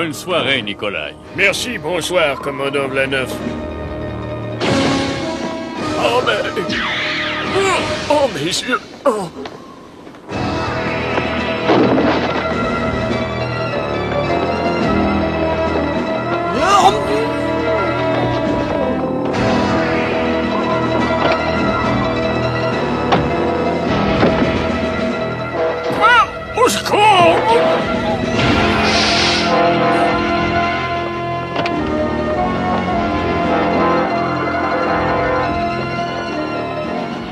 Bonne soirée, Nikolai. Merci, bonsoir, commandant Vlanov. Oh, mais... Oh, mes yeux... Oh. Au secours!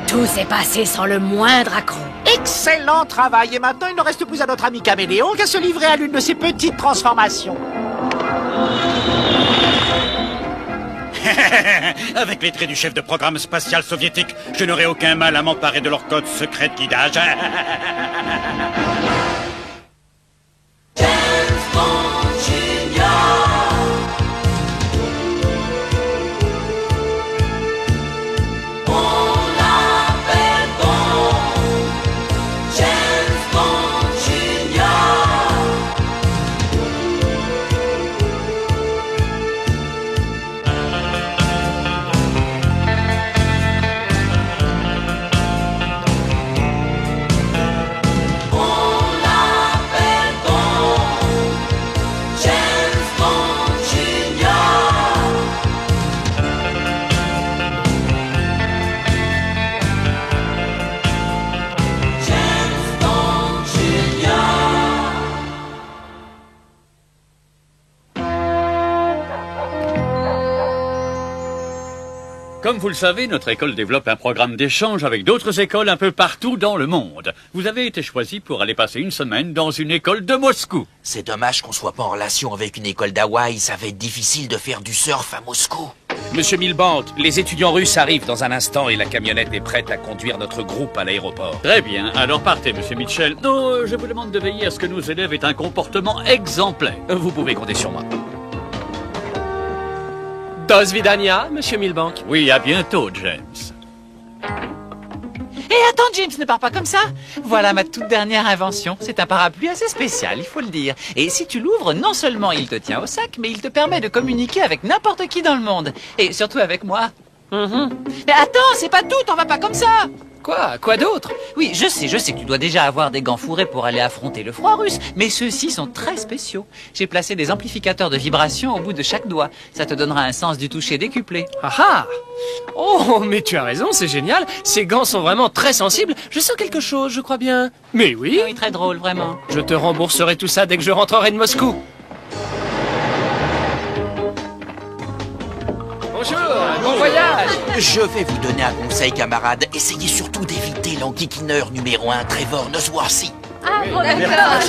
Tout s'est passé sans le moindre accroc. Excellent travail. Et maintenant, il ne reste plus à notre ami Caméléon qu'à se livrer à l'une de ses petites transformations. Avec les traits du chef de programme spatial soviétique, je n'aurai aucun mal à m'emparer de leur code secret de guidage. Comme vous le savez, notre école développe un programme d'échange avec d'autres écoles un peu partout dans le monde. Vous avez été choisi pour aller passer une semaine dans une école de Moscou. C'est dommage qu'on soit pas en relation avec une école d'Hawaï. Ça va être difficile de faire du surf à Moscou. Monsieur Milbank, les étudiants russes arrivent dans un instant et la camionnette est prête à conduire notre groupe à l'aéroport. Très bien, alors partez, monsieur Mitchell. Non, je vous demande de veiller à ce que nos élèves aient un comportement exemplaire. Vous pouvez compter sur moi. Dos Vidania, monsieur Milbank. Oui, à bientôt, James. Et attends, James, ne pars pas comme ça. Voilà ma toute dernière invention. C'est un parapluie assez spécial, il faut le dire. Et si tu l'ouvres, non seulement il te tient au sac, mais il te permet de communiquer avec n'importe qui dans le monde. Et surtout avec moi. Mais attends, c'est pas tout, t'en vas pas comme ça. Quoi d'autre? Oui, je sais que tu dois déjà avoir des gants fourrés pour aller affronter le froid russe, mais ceux-ci sont très spéciaux. J'ai placé des amplificateurs de vibration au bout de chaque doigt. Ça te donnera un sens du toucher décuplé. Ah ah! Oh, mais tu as raison, c'est génial. Ces gants sont vraiment très sensibles. Je sens quelque chose, je crois bien. Mais oui. Oui, très drôle, vraiment. Je te rembourserai tout ça dès que je rentrerai de Moscou. Bonjour, bon voyage. Je vais vous donner un conseil, camarade. Essayez surtout d'éviter l'enquiquineur numéro 1, Trevor Nosworthy. Ah, bon, d'accord.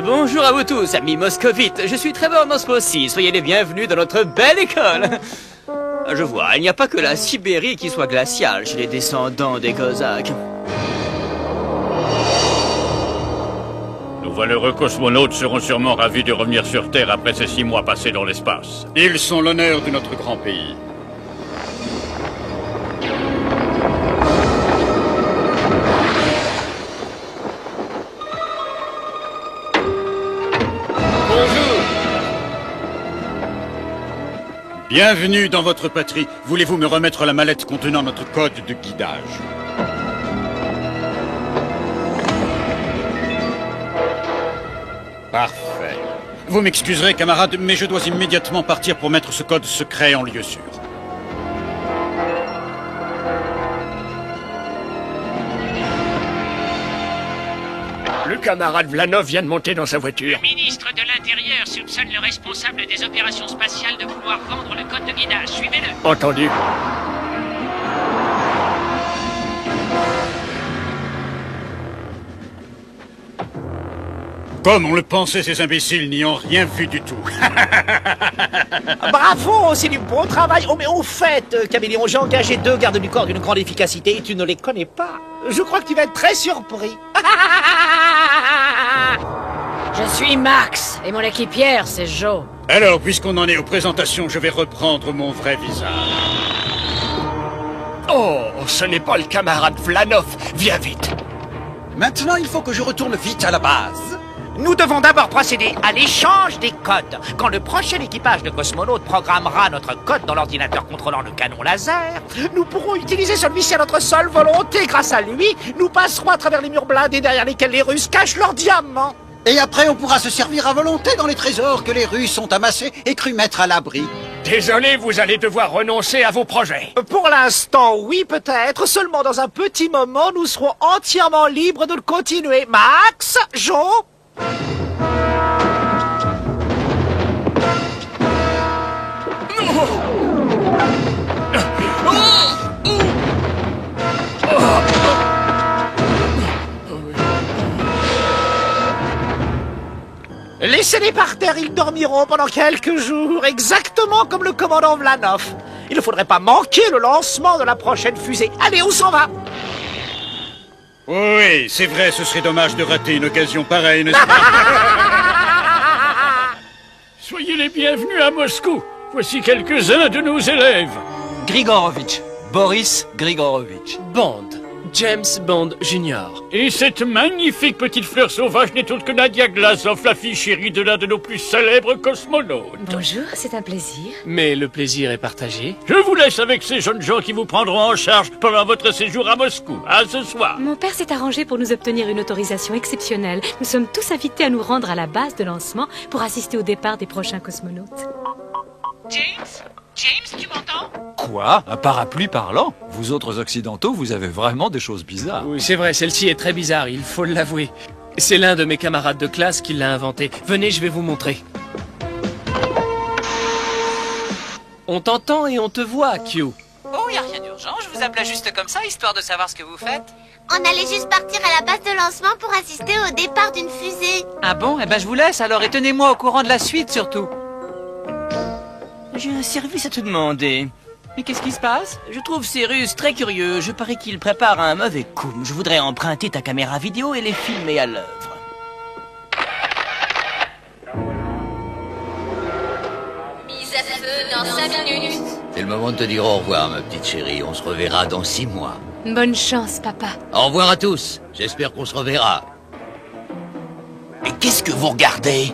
Bonjour à vous tous, amis moscovites. Je suis Trevor Nosworthy. Soyez les bienvenus dans notre belle école. Je vois, il n'y a pas que la Sibérie qui soit glaciale chez les descendants des Cosaques. Nos valeureux cosmonautes seront sûrement ravis de revenir sur Terre après ces 6 mois passés dans l'espace. Ils sont l'honneur de notre grand pays. Bienvenue dans votre patrie. Voulez-vous me remettre la mallette contenant notre code de guidage? Parfait. Vous m'excuserez, camarade, mais je dois immédiatement partir pour mettre ce code secret en lieu sûr. Le camarade Vlanov vient de monter dans sa voiture. Le ministre de l'Intérieur soupçonne le responsable des opérations spatiales de vouloir vendre le code de guidage. Suivez-le. Entendu. Comme on le pensait, ces imbéciles n'y ont rien vu du tout. Bravo, c'est du bon travail. Oh, mais au fait, Caméléon, j'ai engagé 2 gardes du corps d'une grande efficacité et tu ne les connais pas. Je crois que tu vas être très surpris. Je suis Max, et mon équipière, c'est Joe. Alors, puisqu'on en est aux présentations, je vais reprendre mon vrai visage. Oh, ce n'est pas le camarade Vlanov. Viens vite. Maintenant, il faut que je retourne vite à la base. Nous devons d'abord procéder à l'échange des codes. Quand le prochain équipage de cosmonautes programmera notre code dans l'ordinateur contrôlant le canon laser, nous pourrons utiliser celui-ci à notre seule volonté. Grâce à lui, nous passerons à travers les murs blindés derrière lesquels les Russes cachent leurs diamants. Et après, on pourra se servir à volonté dans les trésors que les Russes ont amassés et cru mettre à l'abri. Désolé, vous allez devoir renoncer à vos projets. Pour l'instant, oui, peut-être. Seulement dans un petit moment, nous serons entièrement libres de le continuer. Max, Joe... Laissez-les par terre, ils dormiront pendant quelques jours, exactement comme le commandant Vlanov. Il ne faudrait pas manquer le lancement de la prochaine fusée. Allez, où s'en va? Oui, c'est vrai, ce serait dommage de rater une occasion pareille, n'est-ce pas? Soyez les bienvenus à Moscou. Voici quelques-uns de nos élèves. Grigorovitch. Boris Grigorovitch. Bond. James Bond Jr. Et cette magnifique petite fleur sauvage n'est autre que Nadia Glazov, la fille chérie de l'un de nos plus célèbres cosmonautes. Bonjour, c'est un plaisir. Mais le plaisir est partagé. Je vous laisse avec ces jeunes gens qui vous prendront en charge pendant votre séjour à Moscou. À ce soir. Mon père s'est arrangé pour nous obtenir une autorisation exceptionnelle. Nous sommes tous invités à nous rendre à la base de lancement pour assister au départ des prochains cosmonautes. James, tu m'entends? Quoi? Un parapluie parlant? Vous autres occidentaux, vous avez vraiment des choses bizarres. Oui, c'est vrai, celle-ci est très bizarre, il faut l'avouer. C'est l'un de mes camarades de classe qui l'a inventé. Venez, je vais vous montrer. On t'entend et on te voit, Q. Oh, y a rien d'urgent, je vous appelais juste comme ça, histoire de savoir ce que vous faites. On allait juste partir à la base de lancement pour assister au départ d'une fusée. Ah bon? Eh ben je vous laisse alors, et tenez-moi au courant de la suite surtout. J'ai un service à te demander. Mais qu'est-ce qui se passe? Je trouve ces Russes très curieux. Je parie qu'ils préparent un mauvais coup. Je voudrais emprunter ta caméra vidéo et les filmer à l'œuvre. Mise à feu dans 5 minutes. C'est le moment de te dire au revoir, ma petite chérie. On se reverra dans 6 mois. Bonne chance, papa. Au revoir à tous. J'espère qu'on se reverra. Mais qu'est-ce que vous regardez?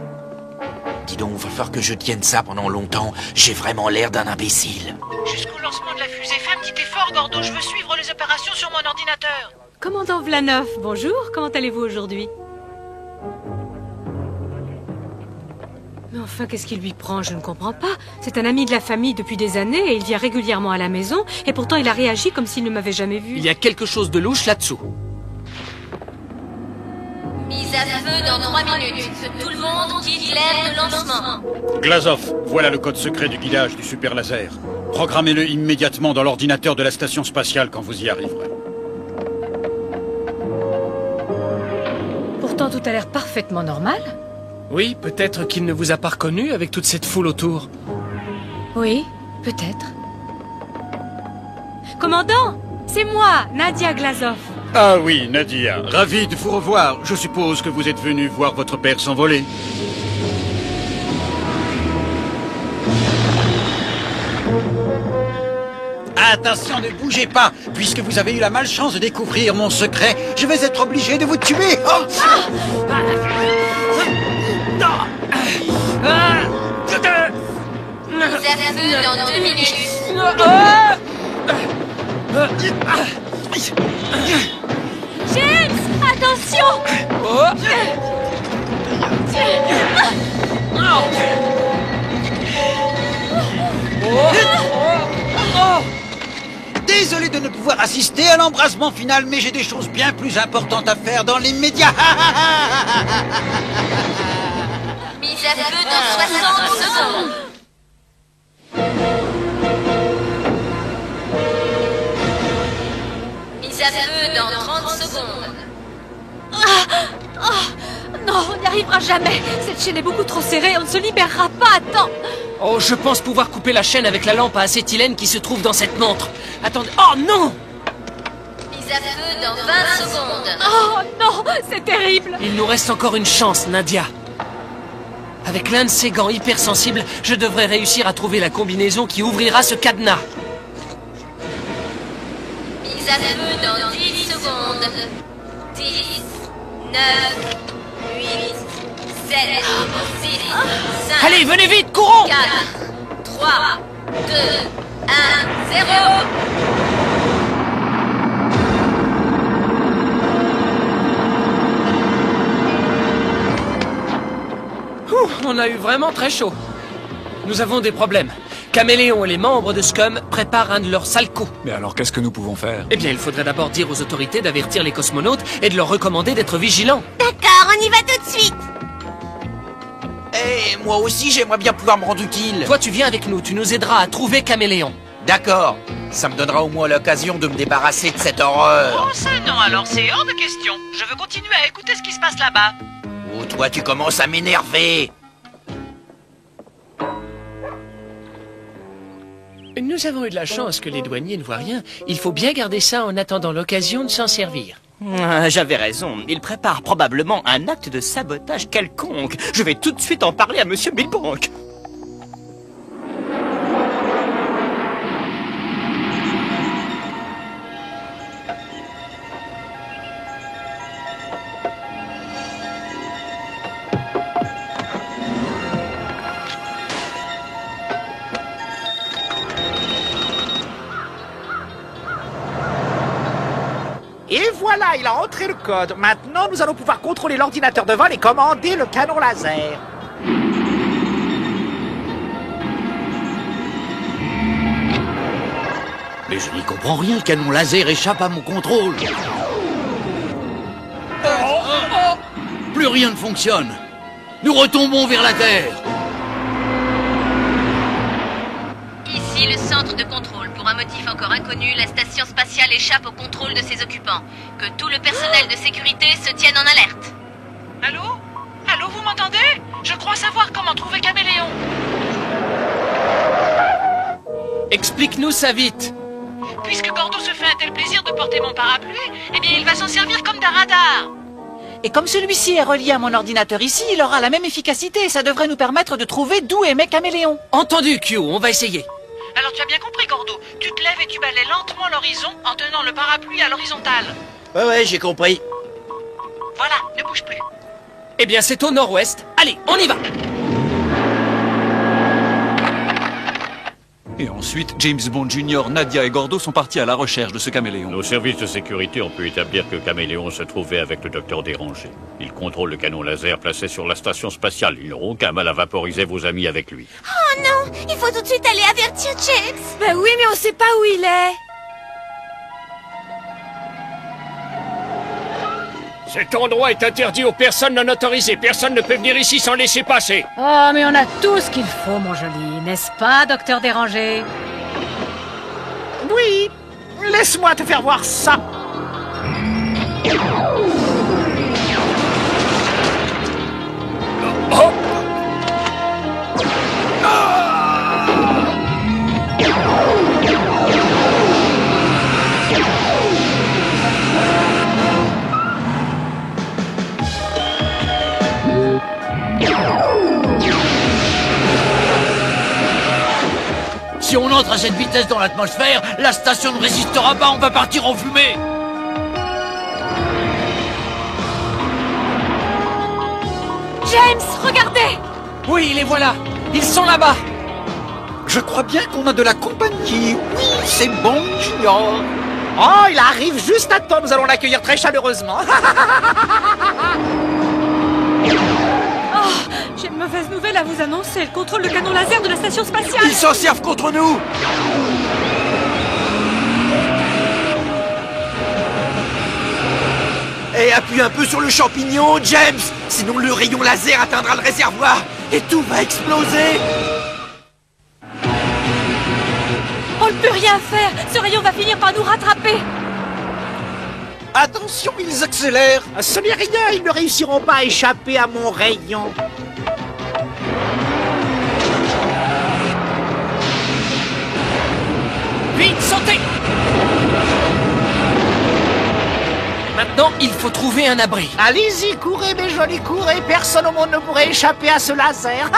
Dis donc, il va falloir que je tienne ça pendant longtemps. J'ai vraiment l'air d'un imbécile. Jusqu'au lancement de la fusée, fais un petit effort, Gordo. Je veux suivre les opérations sur mon ordinateur. Commandant Vlanov, bonjour. Comment allez-vous aujourd'hui? Mais enfin, qu'est-ce qui lui prend? Je ne comprends pas. C'est un ami de la famille depuis des années et il vient régulièrement à la maison. Et pourtant, il a réagi comme s'il ne m'avait jamais vu. Il y a quelque chose de louche là-dessous. Mise à feu dans 3 minutes. Que tout le monde quitte l'aire de lancement. Glazov, voilà le code secret du guidage du super laser. Programmez-le immédiatement dans l'ordinateur de la station spatiale quand vous y arriverez. Pourtant, tout a l'air parfaitement normal. Oui, peut-être qu'il ne vous a pas reconnu avec toute cette foule autour. Oui, peut-être. Commandant, c'est moi, Nadia Glazov. Ah oui, Nadia, ravi de vous revoir. Je suppose que vous êtes venu voir votre père s'envoler. Attention, ne bougez pas. Puisque vous avez eu la malchance de découvrir mon secret, je vais être obligé de vous tuer. Oh Mise à feu dans 2 minutes. James, attention! Désolé de ne pouvoir assister à l'embrasement final, mais j'ai des choses bien plus importantes à faire dans l'immédiat. Mise à feu dans 60 secondes. Mise à feu dans 30 secondes. Non, on n'y arrivera jamais. Cette chaîne est beaucoup trop serrée, on ne se libérera pas à temps. Oh, je pense pouvoir couper la chaîne avec la lampe à acétylène qui se trouve dans cette montre. Attendez. Oh non! Mise à feu dans 20 secondes. Oh non, c'est terrible. Il nous reste encore une chance, Nadia. Avec l'un de ces gants hypersensibles, je devrais réussir à trouver la combinaison qui ouvrira ce cadenas. Mise à feu dans 10 secondes. 10, 9, 8, 7, 6, 5... Allez, venez vite, courons! 4, 3, 2, 1, 0... On a eu vraiment très chaud. Nous avons des problèmes. Caméléon et les membres de Scum préparent un de leurs sales coups. Mais alors qu'est-ce que nous pouvons faire? Eh bien, il faudrait d'abord dire aux autorités d'avertir les cosmonautes et de leur recommander d'être vigilants. D'accord, on y va tout de suite. Eh, moi aussi j'aimerais bien pouvoir me rendre utile. Toi, tu viens avec nous, tu nous aideras à trouver Caméléon. D'accord, ça me donnera au moins l'occasion de me débarrasser de cette horreur. Oh, ça non, alors c'est hors de question. Je veux continuer à écouter ce qui se passe là-bas. Oh, toi tu commences à m'énerver. Nous avons eu de la chance que les douaniers ne voient rien. Il faut bien garder ça en attendant l'occasion de s'en servir. J'avais raison. Il prépare probablement un acte de sabotage quelconque. Je vais tout de suite en parler à Monsieur Milbank. Et voilà, il a entré le code. Maintenant, nous allons pouvoir contrôler l'ordinateur de vol et commander le canon laser. Mais je n'y comprends rien, le canon laser échappe à mon contrôle. Plus rien ne fonctionne. Nous retombons vers la Terre. Ici le centre de contrôle. Pour un motif encore inconnu, la station spatiale échappe au contrôle de ses occupants. Que tout le personnel de sécurité se tienne en alerte. Allô? Allô, vous m'entendez? Je crois savoir comment trouver Caméléon. Explique-nous ça vite. Puisque Gordo se fait un tel plaisir de porter mon parapluie, eh bien il va s'en servir comme d'un radar. Et comme celui-ci est relié à mon ordinateur ici, il aura la même efficacité et ça devrait nous permettre de trouver d'où émet Caméléon. Entendu, Q, on va essayer. Alors tu as bien compris, Gordo. Tu te lèves et tu balayes lentement l'horizon en tenant le parapluie à l'horizontale. Ouais, j'ai compris. Voilà, ne bouge plus. Eh bien, c'est au nord-ouest. Allez, on y va. Et ensuite, James Bond Jr., Nadia et Gordo sont partis à la recherche de ce caméléon. Nos services de sécurité ont pu établir que Caméléon se trouvait avec le docteur Dérangé. Il contrôle le canon laser placé sur la station spatiale. Ils n'auront aucun mal à vaporiser vos amis avec lui. Oh non, il faut tout de suite aller avertir James. Ben oui, mais on sait pas où il est. Cet endroit est interdit aux personnes non autorisées. Personne ne peut venir ici sans laisser passer. Oh, mais on a tout ce qu'il faut, mon joli. N'est-ce pas, docteur Dérangé? Oui, laisse-moi te faire voir ça. Oh! Si on entre à cette vitesse dans l'atmosphère, la station ne résistera pas, on va partir en fumée. James, regardez! Oui, les voilà. Ils sont là-bas. Je crois bien qu'on a de la compagnie. Oui, c'est bon, Junior. Oh, il arrive juste à temps. Nous allons l'accueillir très chaleureusement. Oh, j'ai une mauvaise nouvelle à vous annoncer. Elle contrôle le canon laser de la station spatiale. Ils s'en servent contre nous. Et appuie un peu sur le champignon, James. Sinon le rayon laser atteindra le réservoir et tout va exploser. On ne peut rien faire. Ce rayon va finir par nous rattraper. Attention, ils accélèrent. Ce n'est rien, ils ne réussiront pas à échapper à mon rayon. Vite, sautez! Maintenant, il faut trouver un abri. Allez-y, courez, mes jolis, courez. Personne au monde ne pourrait échapper à ce laser.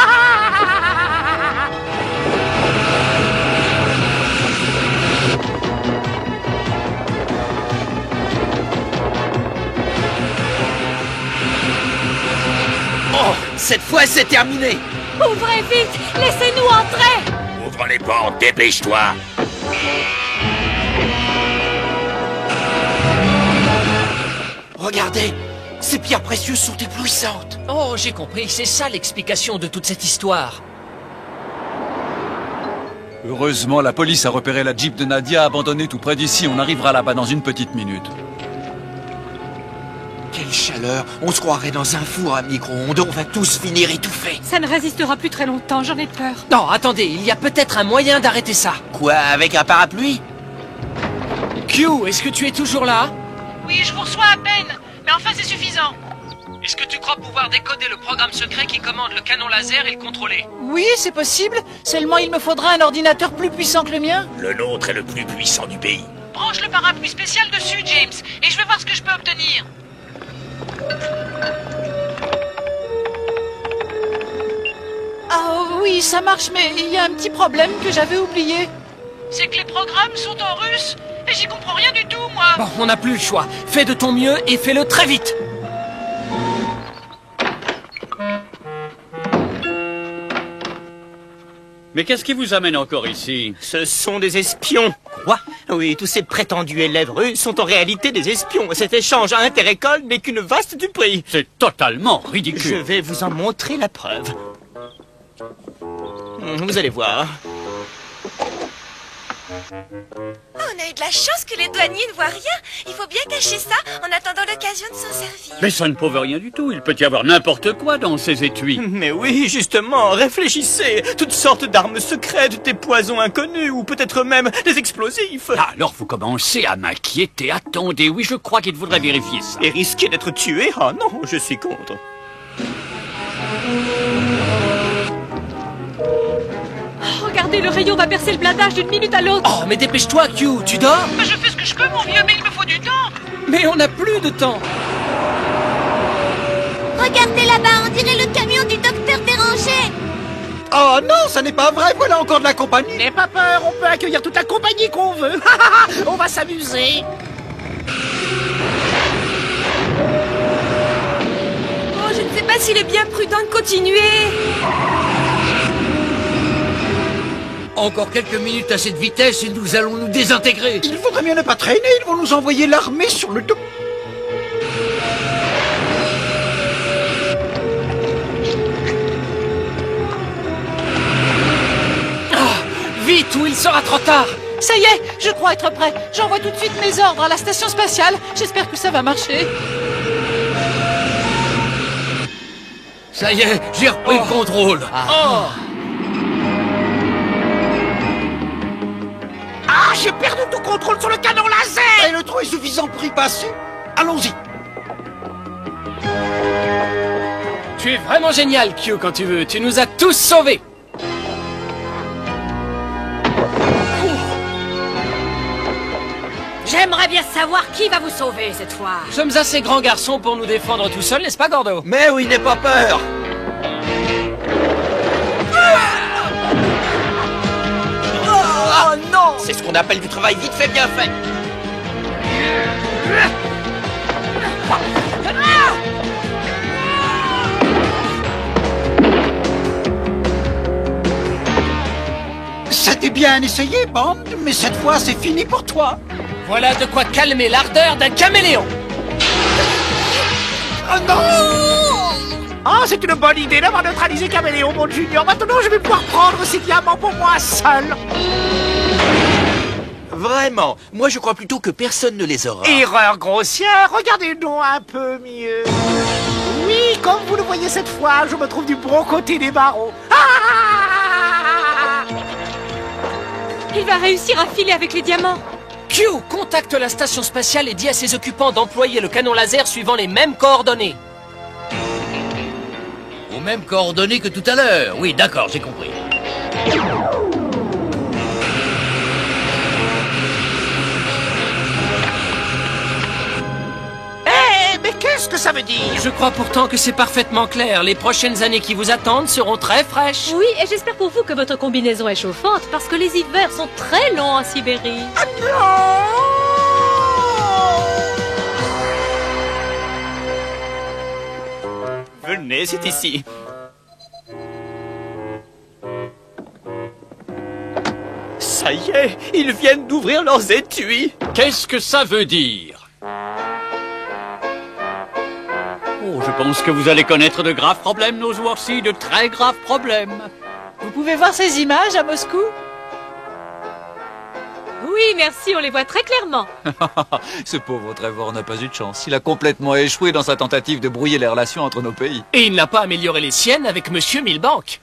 Oh, cette fois c'est terminé. Ouvrez vite! Laissez-nous entrer! Ouvre les portes, dépêche-toi. Regardez, ces pierres précieuses sont éblouissantes. Oh, j'ai compris, c'est ça l'explication de toute cette histoire. Heureusement, la police a repéré la Jeep de Nadia abandonnée tout près d'ici. On arrivera là-bas dans une petite minute. Quelle chaleur. On se croirait dans un four à micro-ondes. On va tous finir étouffés. Ça ne résistera plus très longtemps, j'en ai peur. Non, attendez, il y a peut-être un moyen d'arrêter ça. Quoi, avec un parapluie? Q, est-ce que tu es toujours là? Oui, je vous reçois à peine, mais enfin c'est suffisant. Est-ce que tu crois pouvoir décoder le programme secret qui commande le canon laser et le contrôler? Oui, c'est possible. Seulement, il me faudra un ordinateur plus puissant que le mien. Le nôtre est le plus puissant du pays. Branche le parapluie spécial dessus, James, et je vais voir ce que je peux obtenir. Ah oui, ça marche, mais il y a un petit problème que j'avais oublié. C'est que les programmes sont en russe, et j'y comprends rien du tout, moi. Bon, on n'a plus le choix. Fais de ton mieux et fais-le très vite. Mais qu'est-ce qui vous amène encore ici? Ce sont des espions. Quoi? Oui, tous ces prétendus élèves russes sont en réalité des espions. Cet échange inter-école n'est qu'une vaste duperie. C'est totalement ridicule. Je vais vous en montrer la preuve. Vous allez voir. On a eu de la chance que les douaniers ne voient rien. Il faut bien cacher ça en attendant l'occasion de s'en servir. Mais ça ne prouve rien du tout. Il peut y avoir n'importe quoi dans ces étuis. Mais oui, justement, réfléchissez. Toutes sortes d'armes secrètes, des poisons inconnus ou peut-être même des explosifs. Alors vous commencez à m'inquiéter. Attendez, oui, je crois qu'il faudrait vérifier ça. Et risquer d'être tué? Ah non, je suis contre. Regardez, le rayon va percer le blindage d'une minute à l'autre. Oh, mais dépêche-toi, Q, tu dors? Je fais ce que je peux, mon vieux, mais il me faut du temps. Mais on n'a plus de temps. Regardez là-bas, on dirait le camion du docteur Dérangé. Oh non, ça n'est pas vrai, voilà encore de la compagnie. N'aie pas peur, on peut accueillir toute la compagnie qu'on veut. On va s'amuser. Oh, je ne sais pas s'il est bien prudent de continuer. Encore quelques minutes à cette vitesse et nous allons nous désintégrer. Il faudrait mieux ne pas traîner, ils vont nous envoyer l'armée sur le dos. Vite, ou il sera trop tard. Ça y est, je crois être prêt. J'envoie tout de suite mes ordres à la station spatiale. J'espère que ça va marcher. Ça y est, j'ai repris le contrôle. Ah, j'ai perdu tout contrôle sur le canon laser. Et le trou est suffisant pour y passer. Allons-y. Tu es vraiment génial, Q, quand tu veux. Tu nous as tous sauvés. J'aimerais bien savoir qui va vous sauver cette fois. Nous sommes assez grands garçons pour nous défendre tout seuls, n'est-ce pas, Gordo? Mais oui, n'aie pas peur. Oh non! C'est ce qu'on appelle du travail vite fait, bien fait. C'était bien essayé, Bond, mais cette fois c'est fini pour toi. Voilà de quoi calmer l'ardeur d'un caméléon. Oh non! Ah, c'est une bonne idée d'avoir neutralisé Caméléon, mon junior. Maintenant, je vais pouvoir prendre ces diamants pour moi seul. Vraiment, moi je crois plutôt que personne ne les aura. Erreur grossière, regardez-nous un peu mieux. Oui, comme vous le voyez cette fois, je me trouve du bon côté des barreaux. Il va réussir à filer avec les diamants. Q, contacte la station spatiale et dis à ses occupants d'employer le canon laser suivant les mêmes coordonnées. Aux mêmes coordonnées que tout à l'heure. Oui, d'accord, j'ai compris. Mais qu'est-ce que ça veut dire? Je crois pourtant que c'est parfaitement clair. Les prochaines années qui vous attendent seront très fraîches. Oui, et j'espère pour vous que votre combinaison est chauffante, parce que les hivers sont très longs en Sibérie. Venez, c'est ici. Ça y est, ils viennent d'ouvrir leurs étuis. Qu'est-ce que ça veut dire? Oh, je pense que vous allez connaître de graves problèmes, nos Worcy, de très graves problèmes. Vous pouvez voir ces images à Moscou? Oui, merci, on les voit très clairement. Ce pauvre Trevor n'a pas eu de chance. Il a complètement échoué dans sa tentative de brouiller les relations entre nos pays. Et il n'a pas amélioré les siennes avec Monsieur Milbank.